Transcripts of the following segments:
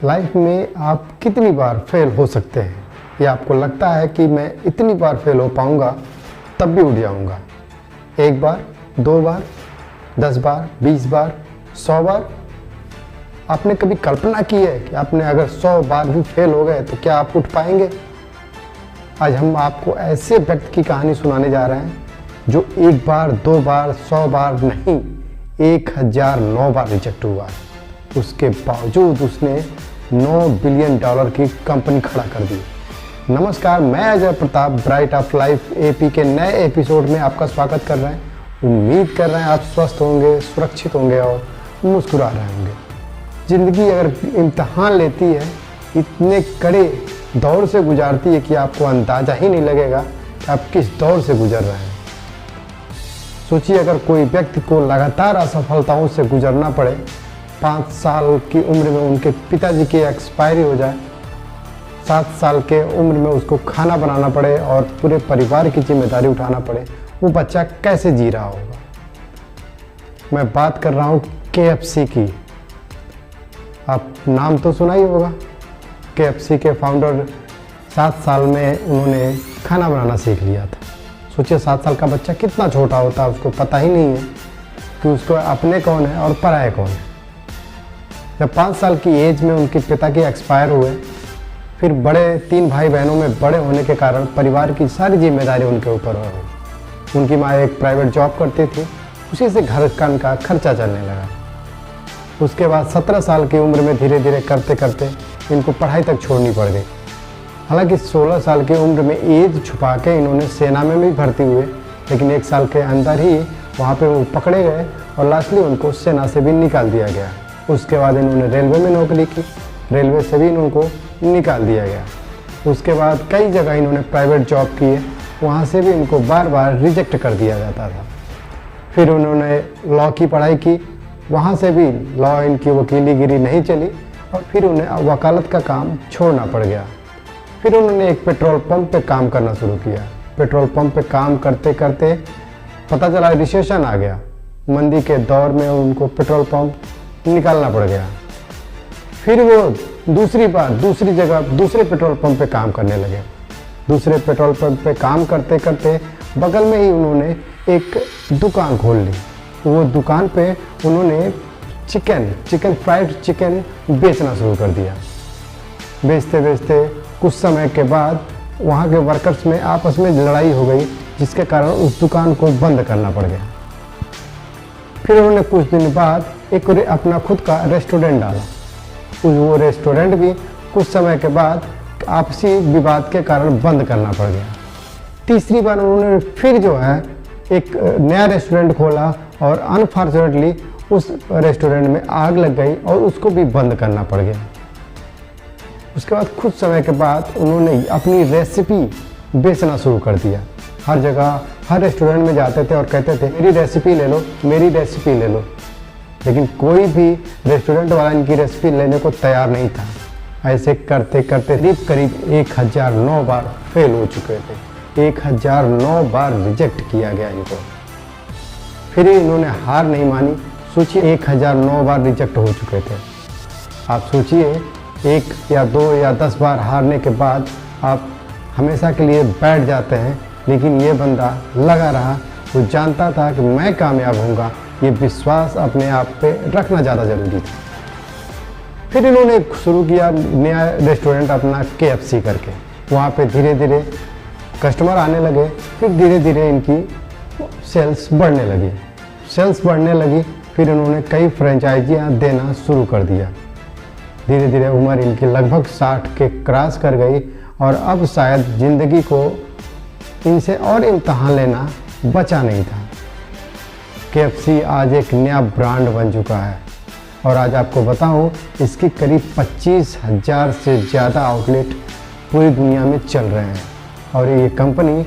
Life में आप कितनी बार फेल हो सकते हैं, या आपको लगता है कि मैं इतनी बार फेल हो पाऊंगा तब भी उठ जाऊंगा। 1 बार, 2 बार, 10 बार, 20 बार, 100 बार। आपने कभी कल्पना की है कि आपने अगर 100 बार भी फेल हो गए तो क्या आप उठ पाएंगे? आज हम आपको ऐसे व्यक्ति की कहानी सुनाने जा रहे हैं जो 1 बार, 2 बार, 100 बार नहीं, 1009 बार रिजेक्ट हुआ। उसके बावजूद उसने $9 बिलियन की कंपनी खड़ा कर दी। नमस्कार, मैं Ajay Pratap bright of life AP के नए एपिसोड में आपका स्वागत कर रहे हैं। उम्मीद कर रहे हैं आप स्वस्थ होंगे, सुरक्षित होंगे और मुस्कुरा रहे होंगे। ज़िंदगी अगर इम्तहान लेती है, इतने कड़े दौर से गुजारती है कि आपको अंदाज़ा ही नहीं लगेगा कि आप किस दौर से गुजर रहे हैं। सोचिए, अगर कोई व्यक्ति को लगातार असफलताओं से गुजरना पड़े, 5 साल की उम्र में उनके पिताजी की एक्सपायरी हो जाए, 7 साल के उम्र में उसको खाना बनाना पड़े और पूरे परिवार की जिम्मेदारी उठाना पड़े, वो बच्चा कैसे जी रहा होगा? मैं बात कर रहा हूँ KFC की। आप नाम तो सुना ही होगा। KFC के फाउंडर 7 साल में उन्होंने खाना बनाना सीख लिया था। सोचिए, 7 साल का बच्चा कितना छोटा होता है, उसको पता ही नहीं है कि उसको अपने कौन है और पराये कौन है। जब 5 साल की एज में उनके पिता के एक्सपायर हुए, फिर बड़े 3 भाई बहनों में बड़े होने के कारण परिवार की सारी जिम्मेदारी उनके ऊपर हो गई। उनकी माँ एक प्राइवेट जॉब करती थी, उसी से घर का उनका खर्चा चलने लगा। उसके बाद 17 साल की उम्र में धीरे धीरे करते करते इनको पढ़ाई तक छोड़नी पड़ गई। हालांकि 16 साल की उम्र में एज छुपा के इन्होंने सेना में भी भर्ती हुए, लेकिन 1 साल के अंदर ही वहाँ पे वो पकड़े गए और लास्टली उनको सेना से भी निकाल दिया गया। उसके बाद इन्होंने रेलवे में नौकरी की, रेलवे से भी इनको निकाल दिया गया। उसके बाद कई जगह इन्होंने प्राइवेट जॉब किए, वहाँ से भी इनको बार बार रिजेक्ट कर दिया जाता था। फिर उन्होंने लॉ की पढ़ाई की, वहाँ से भी लॉ इनकी वकीलीगिरी नहीं चली और फिर उन्हें वकालत का काम छोड़ना पड़ गया। फिर उन्होंने एक पेट्रोल पंप पे काम करना शुरू किया। पेट्रोल पंप पे काम करते करते पता चला रिसेशन आ गया। मंदी के दौर में उनको पेट्रोल पंप निकालना पड़ गया। फिर वो दूसरी जगह दूसरे पेट्रोल पंप पे काम करने लगे। दूसरे पेट्रोल पंप पे काम करते करते बगल में ही उन्होंने एक दुकान खोल ली। वो दुकान पे उन्होंने फ्राइड चिकन बेचना शुरू कर दिया। बेचते बेचते कुछ समय के बाद वहाँ के वर्कर्स में आपस में लड़ाई हो गई, जिसके कारण उस दुकान को बंद करना पड़ गया। फिर उन्होंने कुछ दिन बाद एक अपना खुद का रेस्टोरेंट डाला। वो रेस्टोरेंट भी कुछ समय के बाद आपसी विवाद के कारण बंद करना पड़ गया। तीसरी बार उन्होंने फिर जो है एक नया रेस्टोरेंट खोला और अनफॉर्चुनेटली उस रेस्टोरेंट में आग लग गई और उसको भी बंद करना पड़ गया। उसके बाद कुछ समय के बाद उन्होंने अपनी रेसिपी बेचना शुरू कर दिया। हर जगह हर रेस्टोरेंट में जाते थे और कहते थे मेरी रेसिपी ले लो, मेरी रेसिपी ले लो, लेकिन कोई भी रेस्टोरेंट वाला इनकी रेसिपी लेने को तैयार नहीं था। ऐसे करते करते करीब 1009 बार फेल हो चुके थे। 1009 बार रिजेक्ट किया गया इनको। फिर इन्होंने हार नहीं मानी। सोचिए, 1009 बार रिजेक्ट हो चुके थे। आप सोचिए, 1 या 2 या 10 बार हारने के बाद आप हमेशा के लिए बैठ जाते हैं, लेकिन ये बंदा लगा रहा। वो जानता था कि मैं कामयाब होऊंगा। ये विश्वास अपने आप पे रखना ज़्यादा ज़रूरी था। फिर इन्होंने शुरू किया नया रेस्टोरेंट अपना KFC करके। वहाँ पे धीरे धीरे कस्टमर आने लगे। फिर धीरे धीरे इनकी सेल्स बढ़ने लगी। फिर इन्होंने कई फ्रेंचाइजियाँ देना शुरू कर दिया। धीरे धीरे उम्र इनकी लगभग 60 के क्रॉस कर गई और अब शायद ज़िंदगी को इनसे और इम्तहान लेना बचा नहीं था। KFC आज एक नया ब्रांड बन चुका है और आज आपको बताऊं, इसकी करीब 25,000 से ज़्यादा आउटलेट पूरी दुनिया में चल रहे हैं। और ये कंपनी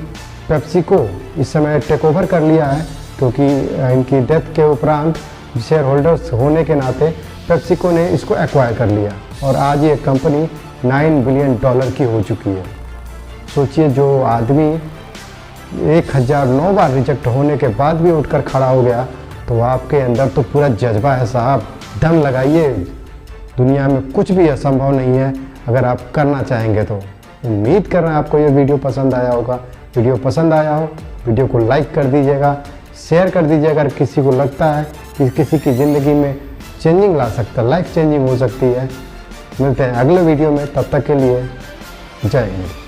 पेप्सिको इस समय टेक ओवर कर लिया है, क्योंकि इनकी डेथ के उपरांत शेयर होल्डर्स होने के नाते पेप्सिको ने इसको एक्वायर कर लिया और आज ये कंपनी $9 बिलियन की हो चुकी है। सोचिए, जो आदमी 1009 बार रिजेक्ट होने के बाद भी उठकर खड़ा हो गया, तो आपके अंदर तो पूरा जज्बा है साहब। दम लगाइए, दुनिया में कुछ भी असंभव नहीं है अगर आप करना चाहेंगे तो। उम्मीद कर रहे हैं आपको ये वीडियो पसंद आया होगा। वीडियो पसंद आया हो वीडियो को लाइक कर दीजिएगा, शेयर कर दीजिएगा। अगर किसी को लगता है कि किसी की ज़िंदगी में चेंजिंग ला सकता है, लाइफ चेंजिंग हो सकती है। मिलते हैं अगले वीडियो में, तब तक के लिए जय हिंद।